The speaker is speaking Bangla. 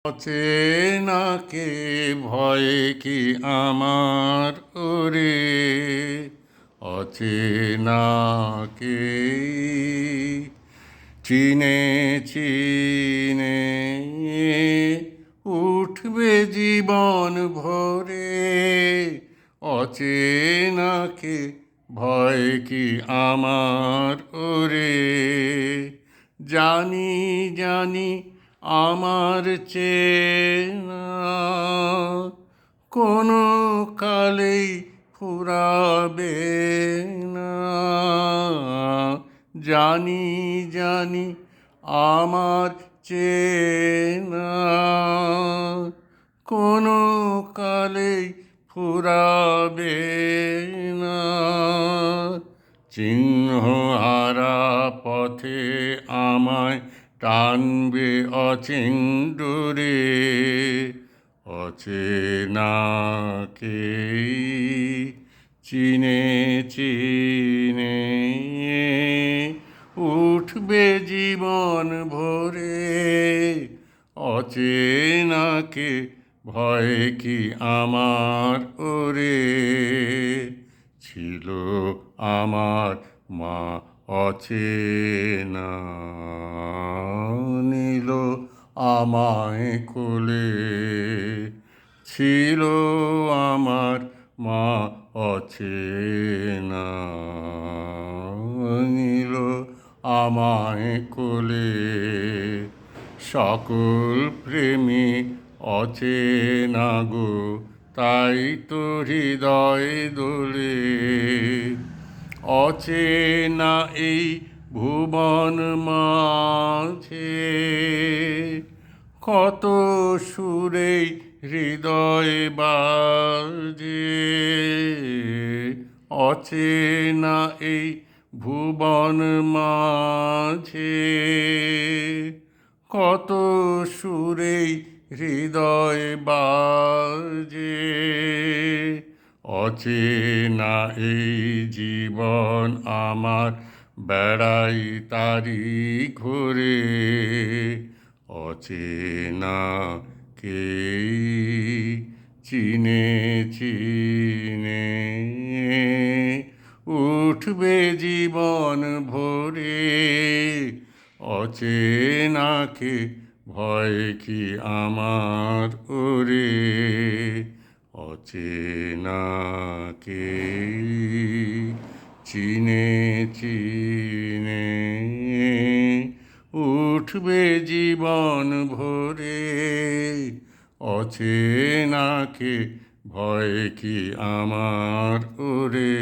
অচেনাকে ভয় কি আমার ওরে, অচেনাকে চিনে চিনে উঠবে জীবন ভরে। অচেনাকে ভয় কি আমার ওরে, জানি জানি আমার চেনা কোনো কালেই ফুরাবে না। জানি জানি আমার চেনা কোনো কালেই ফুরাবে না। চিহ্নহারা পথে আমায় টানবে অচিন ডোরে। অচেনাকে চিনে চিনে উঠবে জীবন ভরে। অচেনাকে ভয় কি আমার ওরে, ছিল আমার মা অচেনা, নিল আমায় কোলে। ছিল আমার মা অচেনা, নিল আমায় কোলে। সকল প্রেমী অচেনা গো, তাই তো হৃদয় দোলে। অচেনা এই ভুবন মাঝে, কত সুরেই হৃদয় বাজে। অচেনা এই ভুবন মাঝে, কত সুরেই হৃদয় বাজে। অচেনা এই জীবন আমার, বেড়াই তারি ঘুরে। অচেনাকে চিনে চিনে উঠবে জীবন ভরে। অচেনাকে ভয় কি আমার ওরে, অচেনাকে চিনে চিনে উঠবে জীবন ভরে। অচেনাকে ভয় কি আমার ওরে।